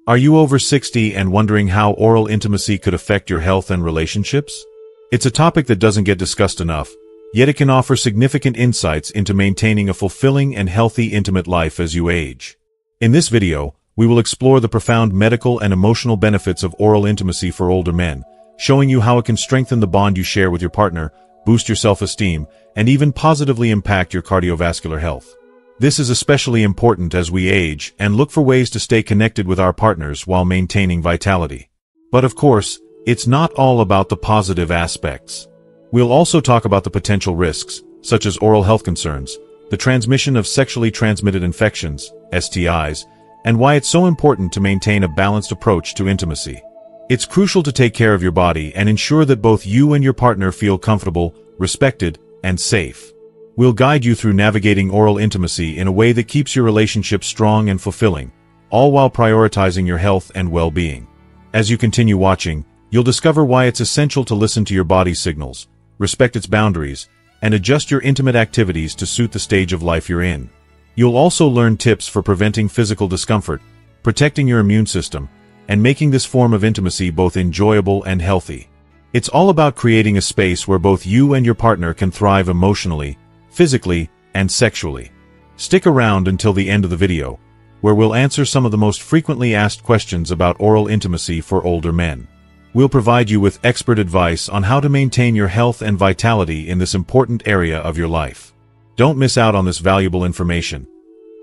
Are you over 60 and wondering how oral intimacy could affect your health and relationships? It's a topic that doesn't get discussed enough, yet it can offer significant insights into maintaining a fulfilling and healthy intimate life as you age. In this video, we will explore the profound medical and emotional benefits of oral intimacy for older men, showing you how it can strengthen the bond you share with your partner, boost your self-esteem, and even positively impact your cardiovascular health. This is especially important as we age and look for ways to stay connected with our partners while maintaining vitality. But of course, it's not all about the positive aspects. We'll also talk about the potential risks, such as oral health concerns, the transmission of sexually transmitted infections, STIs, and why it's so important to maintain a balanced approach to intimacy. It's crucial to take care of your body and ensure that both you and your partner feel comfortable, respected, and safe. We'll guide you through navigating oral intimacy in a way that keeps your relationship strong and fulfilling, all while prioritizing your health and well-being. As you continue watching, you'll discover why it's essential to listen to your body's signals, respect its boundaries, and adjust your intimate activities to suit the stage of life you're in. You'll also learn tips for preventing physical discomfort, protecting your immune system, and making this form of intimacy both enjoyable and healthy. It's all about creating a space where both you and your partner can thrive emotionally, physically, and sexually. Stick around until the end of the video, where we'll answer some of the most frequently asked questions about oral intimacy for older men. We'll provide you with expert advice on how to maintain your health and vitality in this important area of your life. Don't miss out on this valuable information.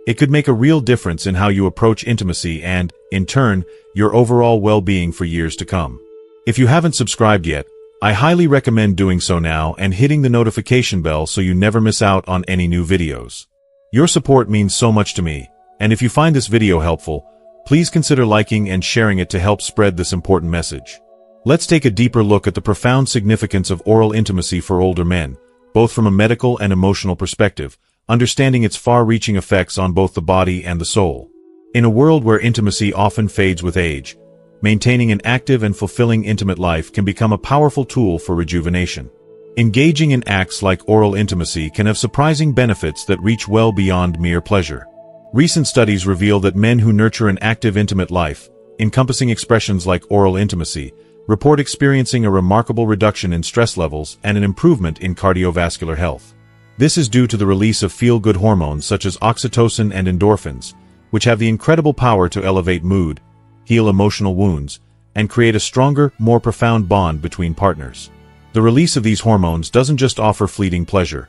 It could make a real difference in how you approach intimacy and, in turn, your overall well-being for years to come. If you haven't subscribed yet, I highly recommend doing so now and hitting the notification bell so you never miss out on any new videos. Your support means so much to me, and if you find this video helpful, please consider liking and sharing it to help spread this important message. Let's take a deeper look at the profound significance of oral intimacy for older men, both from a medical and emotional perspective, understanding its far-reaching effects on both the body and the soul. In a world where intimacy often fades with age, maintaining an active and fulfilling intimate life can become a powerful tool for rejuvenation. Engaging in acts like oral intimacy can have surprising benefits that reach well beyond mere pleasure. Recent studies reveal that men who nurture an active intimate life, encompassing expressions like oral intimacy, report experiencing a remarkable reduction in stress levels and an improvement in cardiovascular health. This is due to the release of feel-good hormones such as oxytocin and endorphins, which have the incredible power to elevate mood, heal emotional wounds, and create a stronger, more profound bond between partners. The release of these hormones doesn't just offer fleeting pleasure.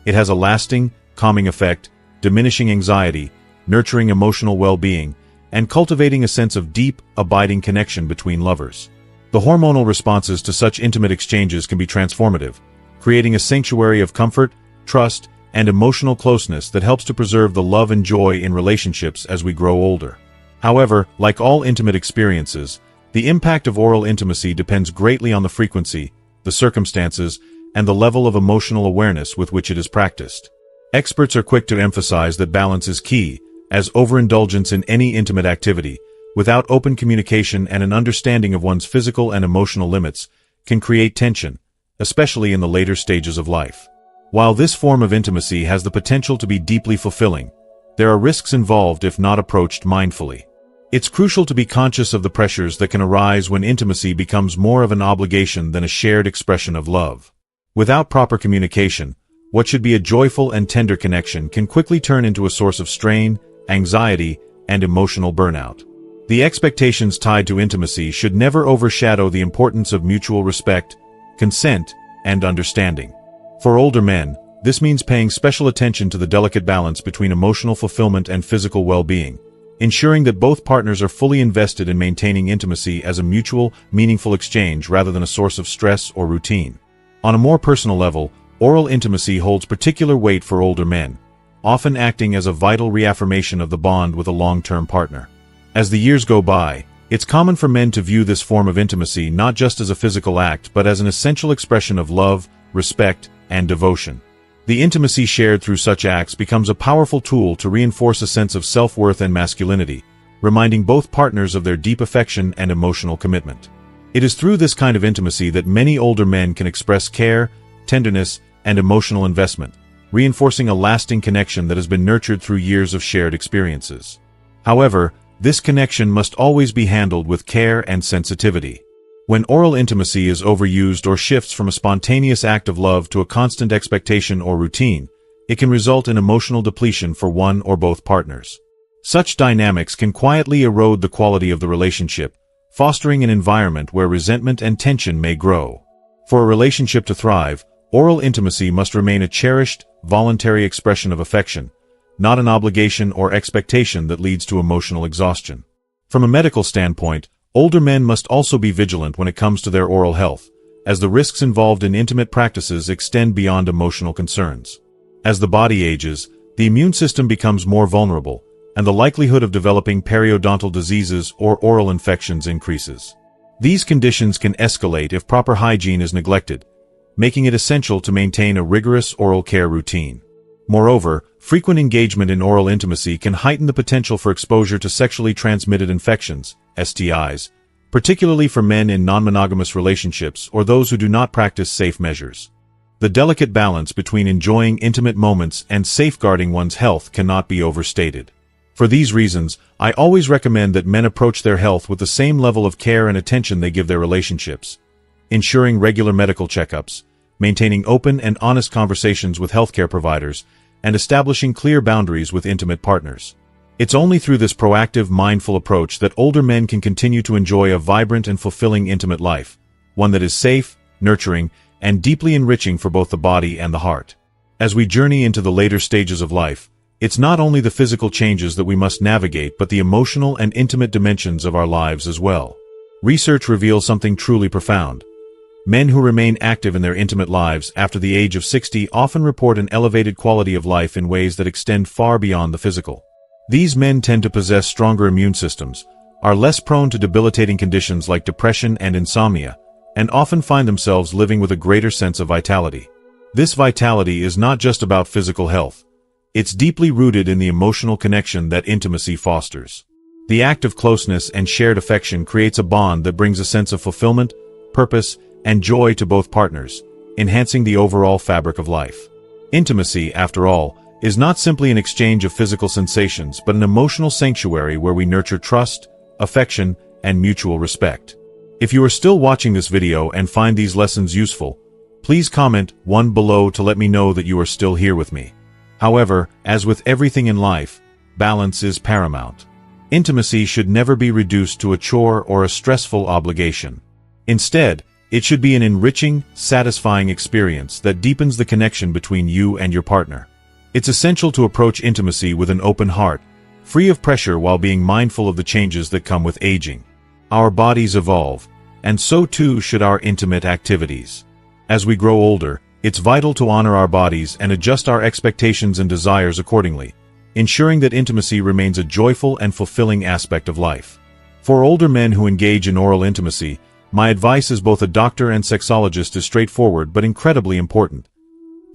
It has a lasting, calming effect, diminishing anxiety, nurturing emotional well-being, and cultivating a sense of deep, abiding connection between lovers. The hormonal responses to such intimate exchanges can be transformative, creating a sanctuary of comfort, trust, and emotional closeness that helps to preserve the love and joy in relationships as we grow older. However, like all intimate experiences, the impact of oral intimacy depends greatly on the frequency, the circumstances, and the level of emotional awareness with which it is practiced. Experts are quick to emphasize that balance is key, as overindulgence in any intimate activity, without open communication and an understanding of one's physical and emotional limits, can create tension, especially in the later stages of life. While this form of intimacy has the potential to be deeply fulfilling, there are risks involved if not approached mindfully. It's crucial to be conscious of the pressures that can arise when intimacy becomes more of an obligation than a shared expression of love. Without proper communication, what should be a joyful and tender connection can quickly turn into a source of strain, anxiety, and emotional burnout. The expectations tied to intimacy should never overshadow the importance of mutual respect, consent, and understanding. For older men, this means paying special attention to the delicate balance between emotional fulfillment and physical well-being, ensuring that both partners are fully invested in maintaining intimacy as a mutual, meaningful exchange rather than a source of stress or routine. On a more personal level, oral intimacy holds particular weight for older men, often acting as a vital reaffirmation of the bond with a long-term partner. As the years go by, it's common for men to view this form of intimacy not just as a physical act but as an essential expression of love, respect, and devotion. The intimacy shared through such acts becomes a powerful tool to reinforce a sense of self-worth and masculinity, reminding both partners of their deep affection and emotional commitment. It is through this kind of intimacy that many older men can express care, tenderness, and emotional investment, reinforcing a lasting connection that has been nurtured through years of shared experiences. However, This connection must always be handled with care and sensitivity. When oral intimacy is overused or shifts from a spontaneous act of love to a constant expectation or routine, it can result in emotional depletion for one or both partners. Such dynamics can quietly erode the quality of the relationship, fostering an environment where resentment and tension may grow. For a relationship to thrive, oral intimacy must remain a cherished, voluntary expression of affection, not an obligation or expectation that leads to emotional exhaustion. From a medical standpoint, older men must also be vigilant when it comes to their oral health, as the risks involved in intimate practices extend beyond emotional concerns. As the body ages, the immune system becomes more vulnerable, and the likelihood of developing periodontal diseases or oral infections increases. These conditions can escalate if proper hygiene is neglected, making it essential to maintain a rigorous oral care routine. Moreover, frequent engagement in oral intimacy can heighten the potential for exposure to sexually transmitted infections, STIs, particularly for men in non-monogamous relationships or those who do not practice safe measures. The delicate balance between enjoying intimate moments and safeguarding one's health cannot be overstated. For these reasons, I always recommend that men approach their health with the same level of care and attention they give their relationships, ensuring regular medical checkups, maintaining open and honest conversations with healthcare providers, and establishing clear boundaries with intimate partners. It's only through this proactive, mindful approach that older men can continue to enjoy a vibrant and fulfilling intimate life, one that is safe, nurturing, and deeply enriching for both the body and the heart. As we journey into the later stages of life, it's not only the physical changes that we must navigate but the emotional and intimate dimensions of our lives as well. Research reveals something truly profound. Men who remain active in their intimate lives after the age of 60 often report an elevated quality of life in ways that extend far beyond the physical. These men tend to possess stronger immune systems, are less prone to debilitating conditions like depression and insomnia, and often find themselves living with a greater sense of vitality. This vitality is not just about physical health. It's deeply rooted in the emotional connection that intimacy fosters. The act of closeness and shared affection creates a bond that brings a sense of fulfillment, purpose, and joy to both partners, enhancing the overall fabric of life. Intimacy, after all, is not simply an exchange of physical sensations but an emotional sanctuary where we nurture trust, affection, and mutual respect. If you are still watching this video and find these lessons useful, please comment 1 below to let me know that you are still here with me. However, as with everything in life, balance is paramount. Intimacy should never be reduced to a chore or a stressful obligation. Instead, it should be an enriching, satisfying experience that deepens the connection between you and your partner. It's essential to approach intimacy with an open heart, free of pressure while being mindful of the changes that come with aging. Our bodies evolve, and so too should our intimate activities. As we grow older, it's vital to honor our bodies and adjust our expectations and desires accordingly, ensuring that intimacy remains a joyful and fulfilling aspect of life. For older men who engage in oral intimacy, my advice as both a doctor and sexologist is straightforward but incredibly important.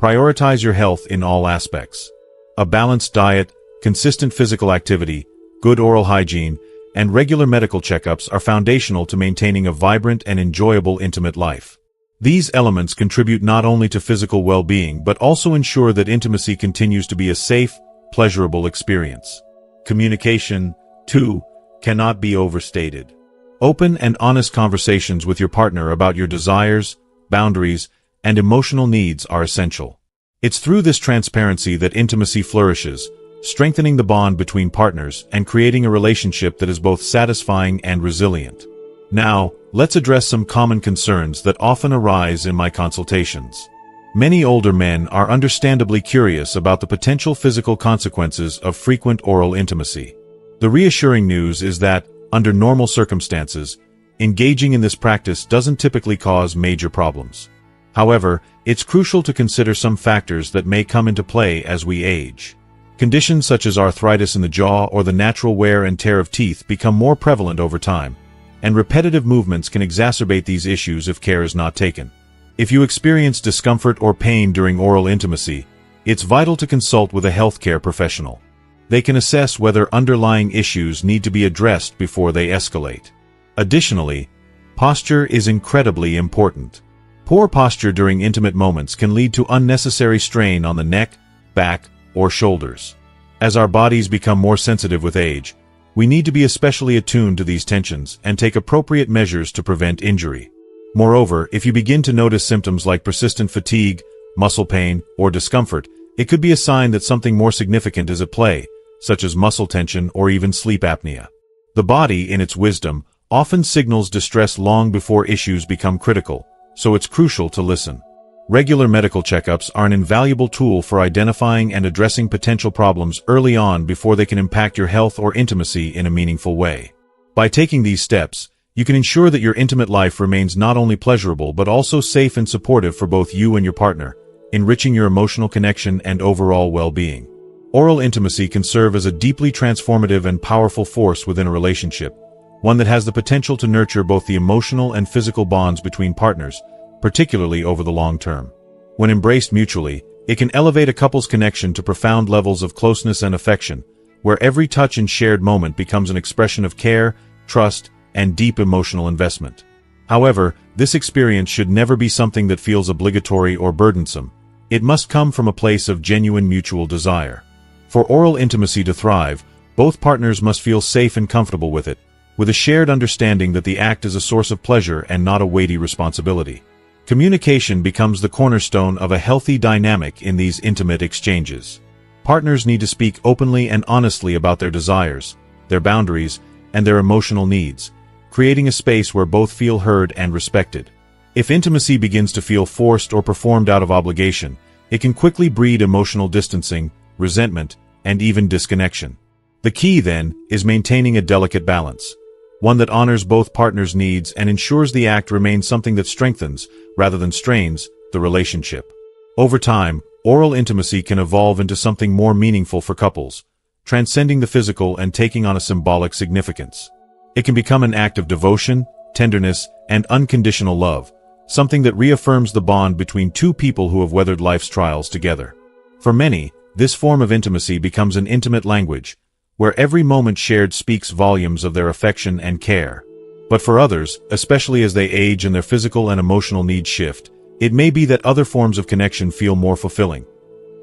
Prioritize your health in all aspects. A balanced diet, consistent physical activity, good oral hygiene, and regular medical checkups are foundational to maintaining a vibrant and enjoyable intimate life. These elements contribute not only to physical well-being but also ensure that intimacy continues to be a safe, pleasurable experience. Communication, too, cannot be overstated. Open and honest conversations with your partner about your desires, boundaries, and emotional needs are essential. It's through this transparency that intimacy flourishes, strengthening the bond between partners and creating a relationship that is both satisfying and resilient. Now, let's address some common concerns that often arise in my consultations. Many older men are understandably curious about the potential physical consequences of frequent oral intimacy. The reassuring news is that, under normal circumstances, engaging in this practice doesn't typically cause major problems. However, it's crucial to consider some factors that may come into play as we age. Conditions such as arthritis in the jaw or the natural wear and tear of teeth become more prevalent over time, and repetitive movements can exacerbate these issues if care is not taken. If you experience discomfort or pain during oral intimacy, it's vital to consult with a healthcare professional. They can assess whether underlying issues need to be addressed before they escalate. Additionally, posture is incredibly important. Poor posture during intimate moments can lead to unnecessary strain on the neck, back, or shoulders. As our bodies become more sensitive with age, We need to be especially attuned to these tensions and take appropriate measures to prevent injury. Moreover, if you begin to notice symptoms like persistent fatigue, muscle pain, or discomfort, it could be a sign that something more significant is at play, such as muscle tension or even sleep apnea. The body, in its wisdom, often signals distress long before issues become critical, so it's crucial to listen. Regular medical checkups are an invaluable tool for identifying and addressing potential problems early on before they can impact your health or intimacy in a meaningful way. By taking these steps, you can ensure that your intimate life remains not only pleasurable but also safe and supportive for both you and your partner, enriching your emotional connection and overall well-being. Oral intimacy can serve as a deeply transformative and powerful force within a relationship, one that has the potential to nurture both the emotional and physical bonds between partners, particularly over the long term. When embraced mutually, it can elevate a couple's connection to profound levels of closeness and affection, where every touch and shared moment becomes an expression of care, trust, and deep emotional investment. However, this experience should never be something that feels obligatory or burdensome. It must come from a place of genuine mutual desire. For oral intimacy to thrive, both partners must feel safe and comfortable with it, with a shared understanding that the act is a source of pleasure and not a weighty responsibility. Communication becomes the cornerstone of a healthy dynamic in these intimate exchanges. Partners need to speak openly and honestly about their desires, their boundaries, and their emotional needs, creating a space where both feel heard and respected. If intimacy begins to feel forced or performed out of obligation, it can quickly breed emotional distancing, resentment, and even disconnection. The key, then, is maintaining a delicate balance, one that honors both partners' needs and ensures the act remains something that strengthens, rather than strains, the relationship. Over time, oral intimacy can evolve into something more meaningful for couples, transcending the physical and taking on a symbolic significance. It can become an act of devotion, tenderness, and unconditional love, something that reaffirms the bond between two people who have weathered life's trials together. For many, this form of intimacy becomes an intimate language, where every moment shared speaks volumes of their affection and care. But for others, especially as they age and their physical and emotional needs shift, it may be that other forms of connection feel more fulfilling,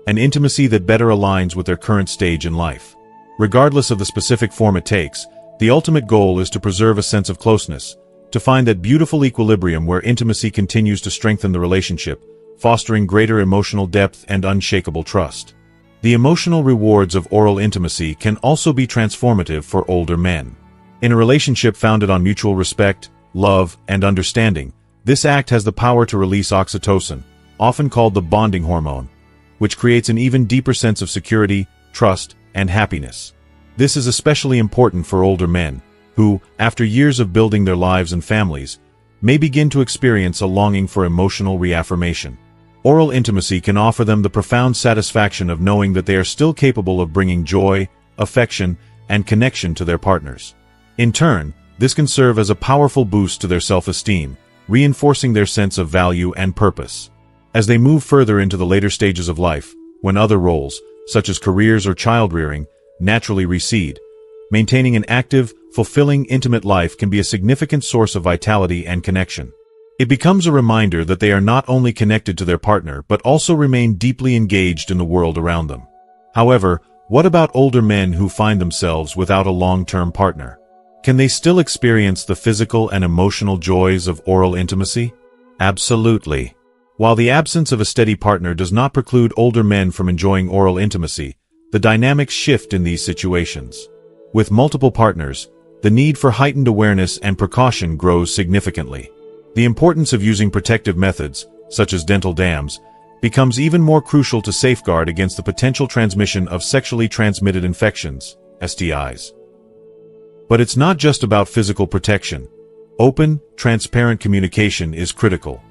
an intimacy that better aligns with their current stage in life. Regardless of the specific form it takes, the ultimate goal is to preserve a sense of closeness, to find that beautiful equilibrium where intimacy continues to strengthen the relationship, fostering greater emotional depth and unshakable trust. The emotional rewards of oral intimacy can also be transformative for older men. In a relationship founded on mutual respect, love, and understanding, this act has the power to release oxytocin, often called the bonding hormone, which creates an even deeper sense of security, trust, and happiness. This is especially important for older men, who, after years of building their lives and families, may begin to experience a longing for emotional reaffirmation. Oral intimacy can offer them the profound satisfaction of knowing that they are still capable of bringing joy, affection, and connection to their partners. In turn, this can serve as a powerful boost to their self-esteem, reinforcing their sense of value and purpose. As they move further into the later stages of life, when other roles, such as careers or child-rearing, naturally recede, maintaining an active, fulfilling, intimate life can be a significant source of vitality and connection. It becomes a reminder that they are not only connected to their partner but also remain deeply engaged in the world around them. However, what about older men who find themselves without a long-term partner? Can they still experience the physical and emotional joys of oral intimacy? Absolutely. While the absence of a steady partner does not preclude older men from enjoying oral intimacy, the dynamics shift in these situations. With multiple partners, the need for heightened awareness and precaution grows significantly. The importance of using protective methods, such as dental dams, becomes even more crucial to safeguard against the potential transmission of sexually transmitted infections, STIs. But it's not just about physical protection. Open, transparent communication is critical.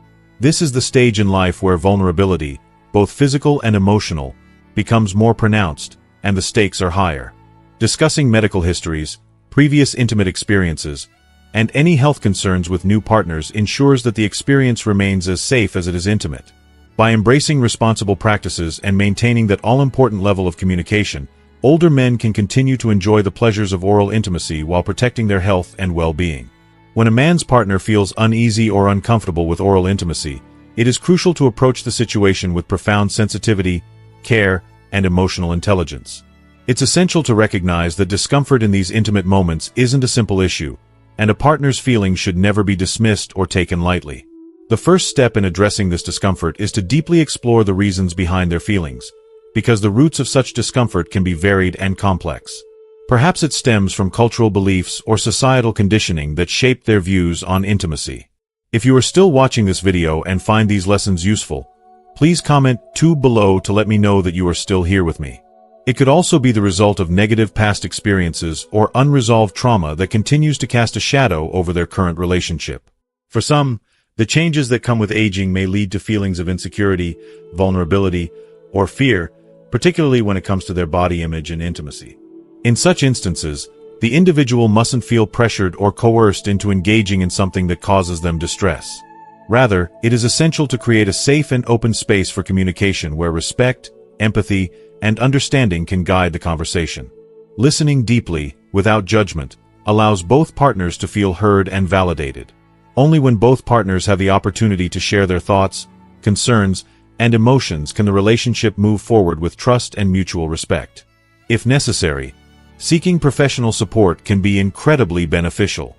This is the stage in life where vulnerability, both physical and emotional, becomes more pronounced, and the stakes are higher. Discussing medical histories, previous intimate experiences, and any health concerns with new partners ensures that the experience remains as safe as it is intimate. By embracing responsible practices and maintaining that all-important level of communication, older men can continue to enjoy the pleasures of oral intimacy while protecting their health and well-being. When a man's partner feels uneasy or uncomfortable with oral intimacy, it is crucial to approach the situation with profound sensitivity, care, and emotional intelligence. It's essential to recognize that discomfort in these intimate moments isn't a simple issue, and a partner's feelings should never be dismissed or taken lightly. The first step in addressing this discomfort is to deeply explore the reasons behind their feelings, because the roots of such discomfort can be varied and complex. Perhaps it stems from cultural beliefs or societal conditioning that shaped their views on intimacy. If you are still watching this video and find these lessons useful, please comment 2 below to let me know that you are still here with me. It could also be the result of negative past experiences or unresolved trauma that continues to cast a shadow over their current relationship. For some, the changes that come with aging may lead to feelings of insecurity, vulnerability, or fear, particularly when it comes to their body image and intimacy. In such instances, the individual mustn't feel pressured or coerced into engaging in something that causes them distress. Rather, it is essential to create a safe and open space for communication where respect, empathy, and understanding can guide the conversation. Listening deeply, without judgment, allows both partners to feel heard and validated. Only when both partners have the opportunity to share their thoughts, concerns, and emotions can the relationship move forward with trust and mutual respect. If necessary, seeking professional support can be incredibly beneficial.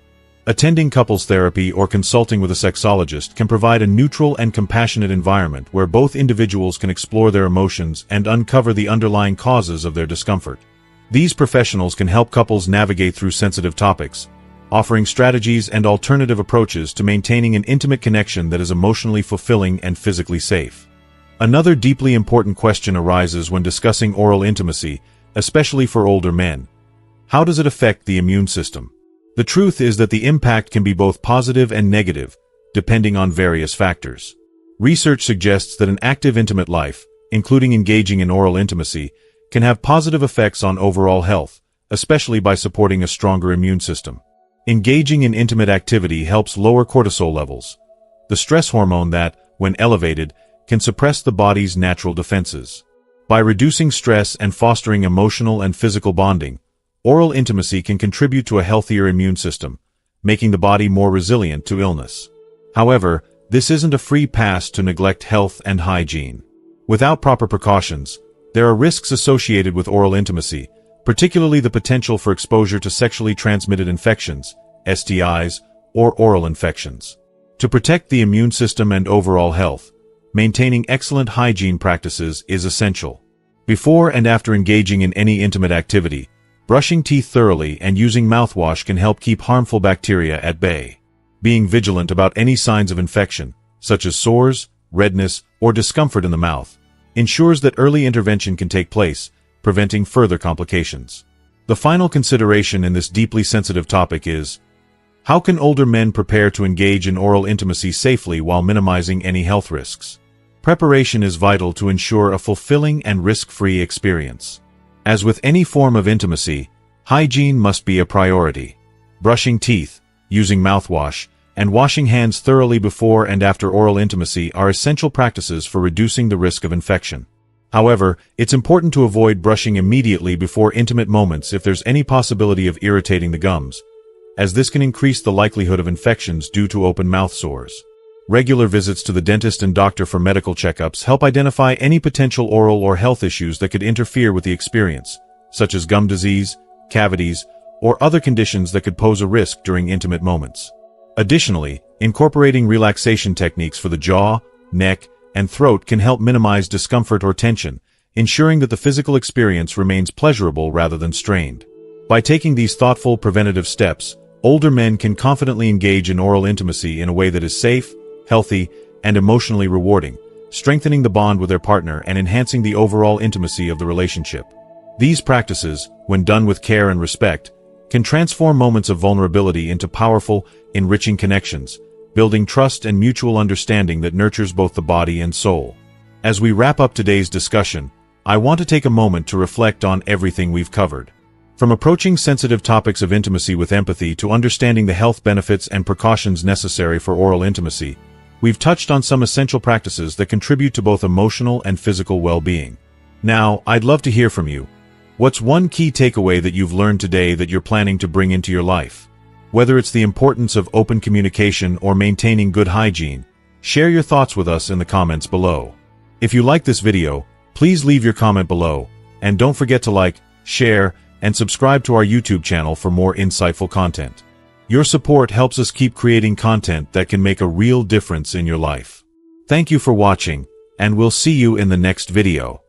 Attending couples therapy or consulting with a sexologist can provide a neutral and compassionate environment where both individuals can explore their emotions and uncover the underlying causes of their discomfort. These professionals can help couples navigate through sensitive topics, offering strategies and alternative approaches to maintaining an intimate connection that is emotionally fulfilling and physically safe. Another deeply important question arises when discussing oral intimacy, especially for older men. How does it affect the immune system? The truth is that the impact can be both positive and negative, depending on various factors. Research suggests that an active intimate life, including engaging in oral intimacy, can have positive effects on overall health, especially by supporting a stronger immune system. Engaging in intimate activity helps lower cortisol levels, the stress hormone that, when elevated, can suppress the body's natural defenses. By reducing stress and fostering emotional and physical bonding, oral intimacy can contribute to a healthier immune system, making the body more resilient to illness. However, this isn't a free pass to neglect health and hygiene. Without proper precautions, there are risks associated with oral intimacy, particularly the potential for exposure to sexually transmitted infections, STIs, or oral infections. To protect the immune system and overall health, maintaining excellent hygiene practices is essential. Before and after engaging in any intimate activity, brushing teeth thoroughly and using mouthwash can help keep harmful bacteria at bay. Being vigilant about any signs of infection, such as sores, redness, or discomfort in the mouth, ensures that early intervention can take place, preventing further complications. The final consideration in this deeply sensitive topic is, how can older men prepare to engage in oral intimacy safely while minimizing any health risks? Preparation is vital to ensure a fulfilling and risk-free experience. As with any form of intimacy, hygiene must be a priority. Brushing teeth, using mouthwash, and washing hands thoroughly before and after oral intimacy are essential practices for reducing the risk of infection. However, it's important to avoid brushing immediately before intimate moments if there's any possibility of irritating the gums, as this can increase the likelihood of infections due to open mouth sores. Regular visits to the dentist and doctor for medical checkups help identify any potential oral or health issues that could interfere with the experience, such as gum disease, cavities, or other conditions that could pose a risk during intimate moments. Additionally, incorporating relaxation techniques for the jaw, neck, and throat can help minimize discomfort or tension, ensuring that the physical experience remains pleasurable rather than strained. By taking these thoughtful preventative steps, older men can confidently engage in oral intimacy in a way that is safe, healthy, and emotionally rewarding, strengthening the bond with their partner and enhancing the overall intimacy of the relationship. These practices, when done with care and respect, can transform moments of vulnerability into powerful, enriching connections, building trust and mutual understanding that nurtures both the body and soul. As we wrap up today's discussion, I want to take a moment to reflect on everything we've covered. From approaching sensitive topics of intimacy with empathy to understanding the health benefits and precautions necessary for oral intimacy, we've touched on some essential practices that contribute to both emotional and physical well-being. Now, I'd love to hear from you. What's one key takeaway that you've learned today that you're planning to bring into your life? Whether it's the importance of open communication or maintaining good hygiene, share your thoughts with us in the comments below. If you like this video, please leave your comment below, and don't forget to like, share, and subscribe to our YouTube channel for more insightful content. Your support helps us keep creating content that can make a real difference in your life. Thank you for watching, and we'll see you in the next video.